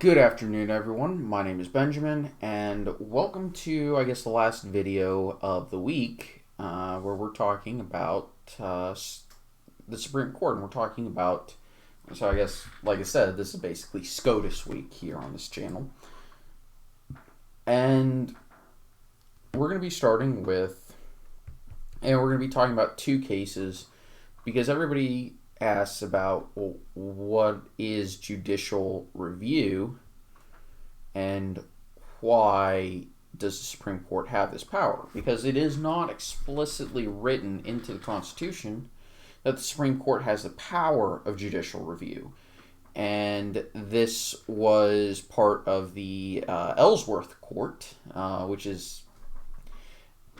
Good afternoon, everyone. My name is Benjamin, and welcome to, the last video of the week, where we're talking about the Supreme Court, and we're talking about, like I said, this is basically SCOTUS week here on this channel. And we're going to be starting with, and we're going to be talking about two cases, because everybody asks about, well, what is judicial review and why does the Supreme Court have this power? Because it is not explicitly written into the Constitution that the Supreme Court has the power of judicial review. And this was part of the Ellsworth Court, which is,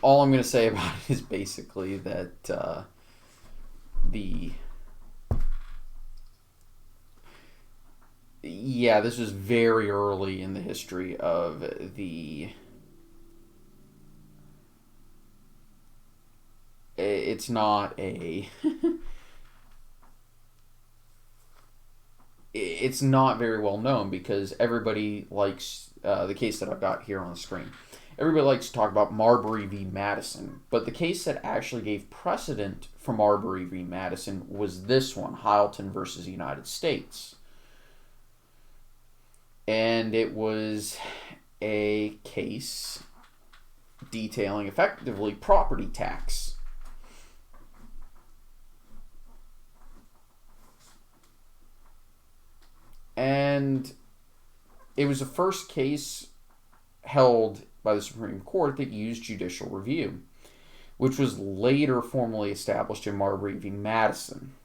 all I'm going to say about it is basically that this was very early in the history of the... It's not a... It's not very well known because everybody likes the case that I've got here on the screen. Everybody likes to talk about Marbury v. Madison, but the case that actually gave precedent for Marbury v. Madison was this one, Heilton versus United States. And it was a case detailing effectively property tax. And it was the first case held by the Supreme Court that used judicial review, which was later formally established in Marbury v. Madison.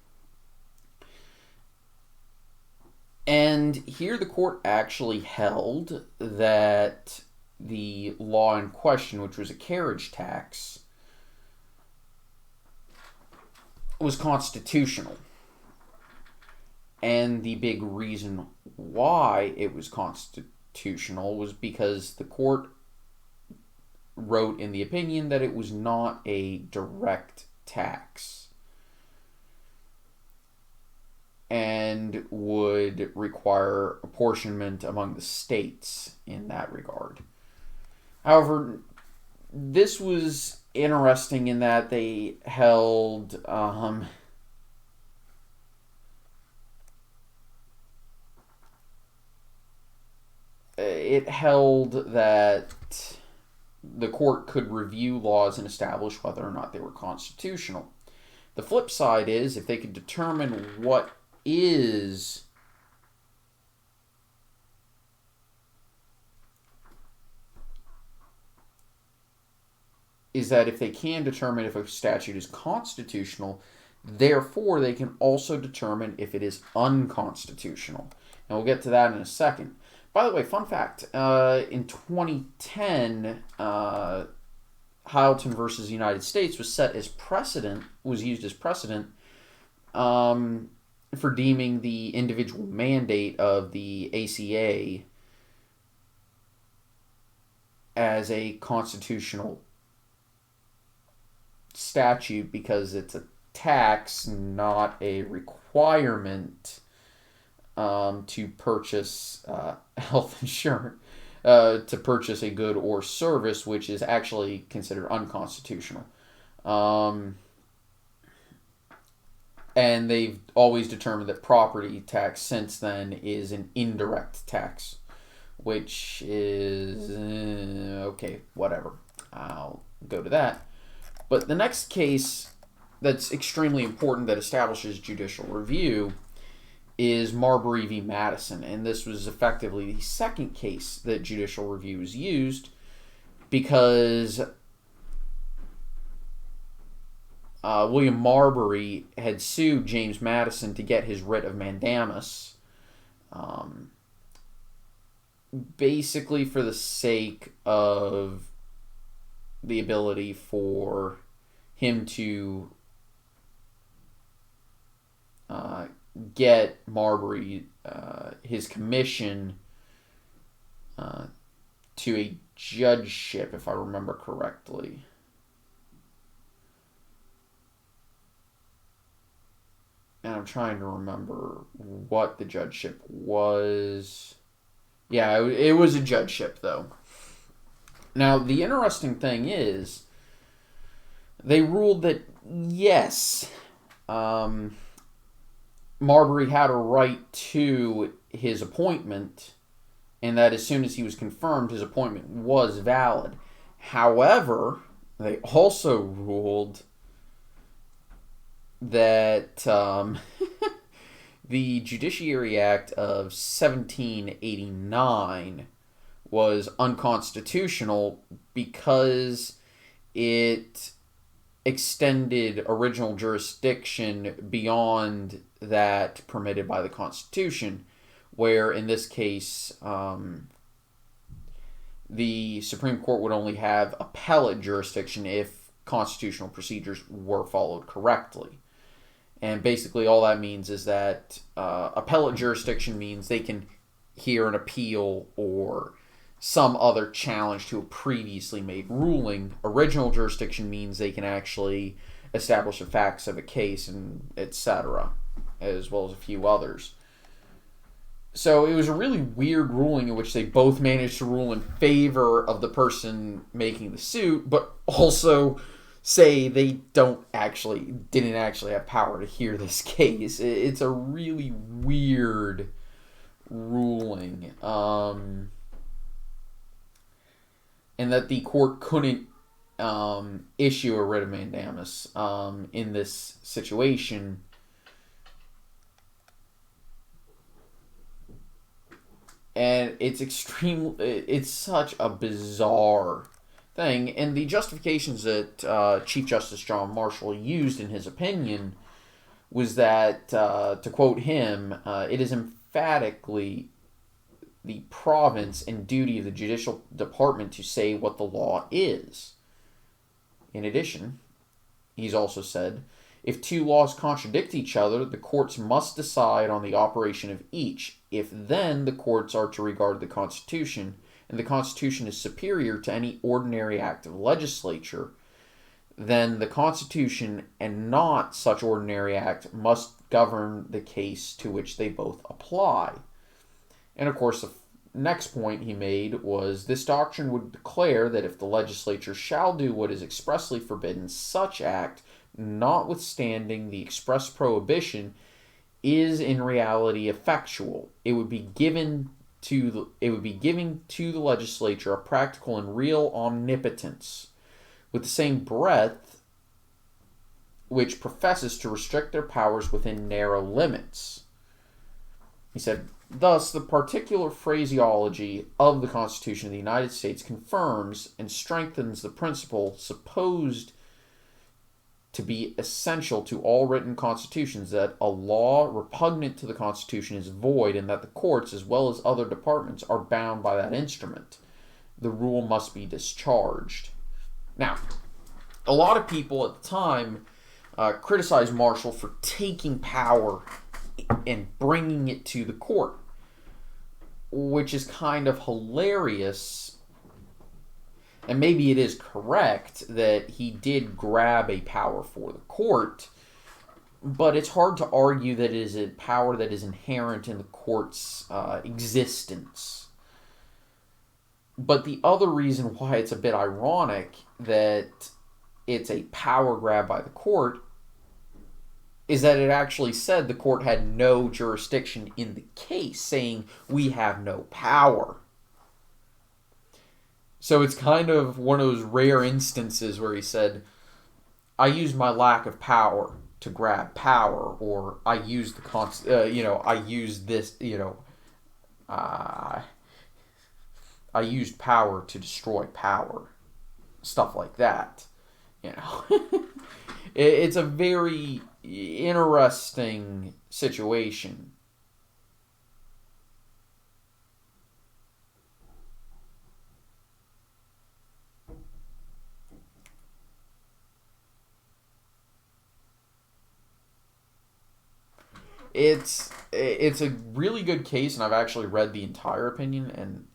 And here the court actually held that the law in question, which was a carriage tax, was constitutional. And the big reason why it was constitutional was because the court wrote in the opinion that it was not a direct tax and would require apportionment among the states in that regard. However, this was interesting in that they held that the court could review laws and establish whether or not they were constitutional. The flip side is, if they could determine what is that if they can determine if a statute is constitutional, therefore they can also determine if it is unconstitutional. And we'll get to that in a second. By the way, fun fact, in 2010, Heilton versus United States was used as precedent for deeming the individual mandate of the ACA as a constitutional statute because it's a tax, not a requirement to purchase health insurance, to purchase a good or service, which is actually considered unconstitutional. And they've always determined that property tax since then is an indirect tax, which is, okay, whatever. I'll go to that. But the next case that's extremely important that establishes judicial review is Marbury v. Madison. And this was effectively the second case that judicial review was used because William Marbury had sued James Madison to get his writ of mandamus, basically for the sake of the ability for him to get Marbury his commission to a judgeship, if I remember correctly. And I'm trying to remember what the judgeship was. Yeah, it was a judgeship, though. Now, the interesting thing is, they ruled that, yes, Marbury had a right to his appointment, and that as soon as he was confirmed, his appointment was valid. However, they also ruled that the Judiciary Act of 1789 was unconstitutional because it extended original jurisdiction beyond that permitted by the Constitution, where in this case the Supreme Court would only have appellate jurisdiction if constitutional procedures were followed correctly. And basically all that means is that appellate jurisdiction means they can hear an appeal or some other challenge to a previously made ruling. Original jurisdiction means they can actually establish the facts of a case and etc., as well as a few others. So it was a really weird ruling in which they both managed to rule in favor of the person making the suit, but also say they didn't actually have power to hear this case. It's a really weird ruling. And that the court couldn't issue a writ of mandamus in this situation. And it's such a bizarre thing. And the justifications that Chief Justice John Marshall used in his opinion was that, to quote him, it is emphatically the province and duty of the judicial department to say what the law is. In addition, he's also said, if two laws contradict each other, the courts must decide on the operation of each. If then the courts are to regard the Constitution, and the Constitution is superior to any ordinary act of legislature, then the Constitution and not such ordinary act must govern the case to which they both apply. And of course, the next point he made was this doctrine would declare that if the legislature shall do what is expressly forbidden, such act, notwithstanding the express prohibition, is in reality effectual. It would be giving to the legislature a practical and real omnipotence, with the same breadth which professes to restrict their powers within narrow limits. He said, thus, the particular phraseology of the Constitution of the United States confirms and strengthens the principle supposed to be essential to all written constitutions, that a law repugnant to the Constitution is void, and that the courts, as well as other departments, are bound by that instrument. The rule must be discharged. Now, a lot of people at the time criticized Marshall for taking power and bringing it to the court, which is kind of hilarious. And maybe it is correct that he did grab a power for the court, but it's hard to argue that it is a power that is inherent in the court's existence. But the other reason why it's a bit ironic that it's a power grab by the court is that it actually said the court had no jurisdiction in the case, saying we have no power. So it's kind of one of those rare instances where he said, I used my lack of power to grab power, or I used I used power to destroy power. Stuff like that. It's a very interesting situation. It's a really good case, and I've actually read the entire opinion, and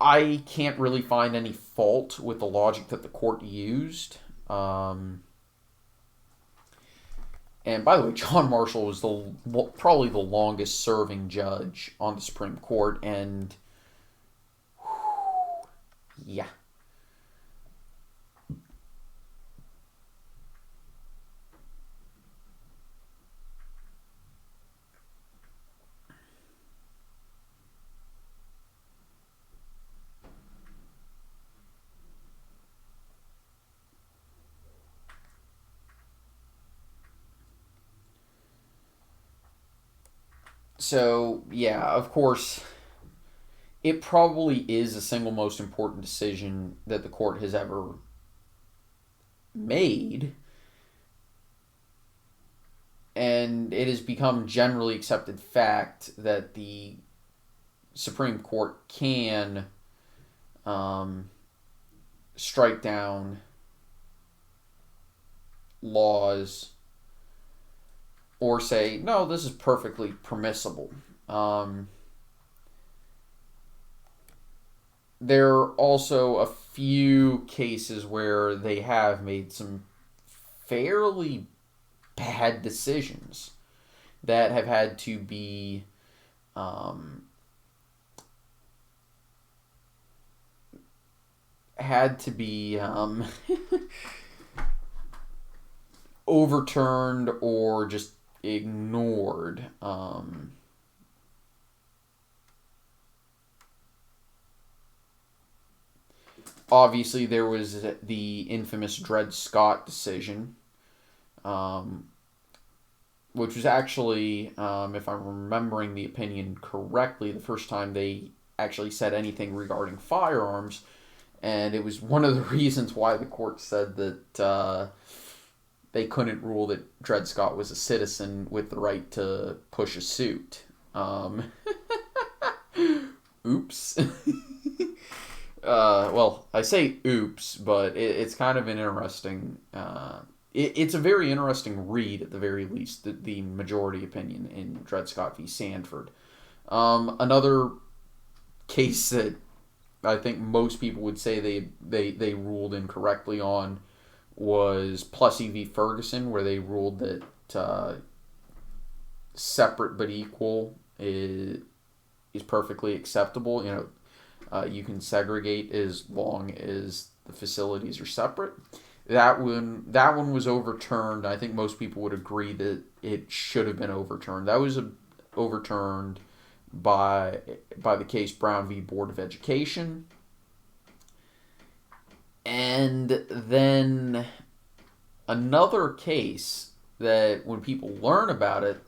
I can't really find any fault with the logic that the court used. And by the way, John Marshall was probably the longest serving judge on the Supreme Court, and yeah. So, yeah, of course, it probably is the single most important decision that the court has ever made, and it has become generally accepted fact that the Supreme Court can um, strike down laws or say, no, this is perfectly permissible. Um, there are also a few cases where they have made some fairly bad decisions that have um, had to be overturned or just ignored. Obviously, there was the infamous Dred Scott decision, um, which was actually, if I'm remembering the opinion correctly, the first time they actually said anything regarding firearms, and it was one of the reasons why the court said that they couldn't rule that Dred Scott was a citizen with the right to push a suit. Oops. Well, I say oops, but it's kind of an interesting. It's a very interesting read, at the very least, the majority opinion in Dred Scott v. Sandford. Another case that I think most people would say they ruled incorrectly on was Plessy v. Ferguson, where they ruled that separate but equal is perfectly acceptable. You can segregate as long as the facilities are separate. That one was overturned. I think most people would agree that it should have been overturned. That was overturned by the case Brown v. Board of Education. And then another case that when people learn about it,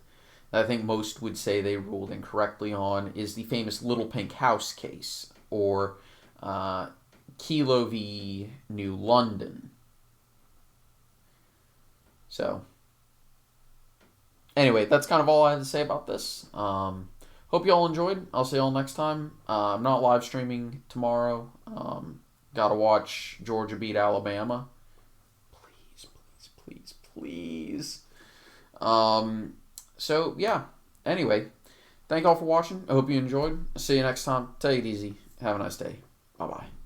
I think most would say they ruled incorrectly on, is the famous Little Pink House case, or Kelo v. New London. So, anyway, that's kind of all I had to say about this. Hope you all enjoyed. I'll see you all next time. I'm not live streaming tomorrow. Gotta watch Georgia beat Alabama. Please, please, please, please. So, yeah. Anyway, thank you all for watching. I hope you enjoyed. See you next time. Take it easy. Have a nice day. Bye-bye.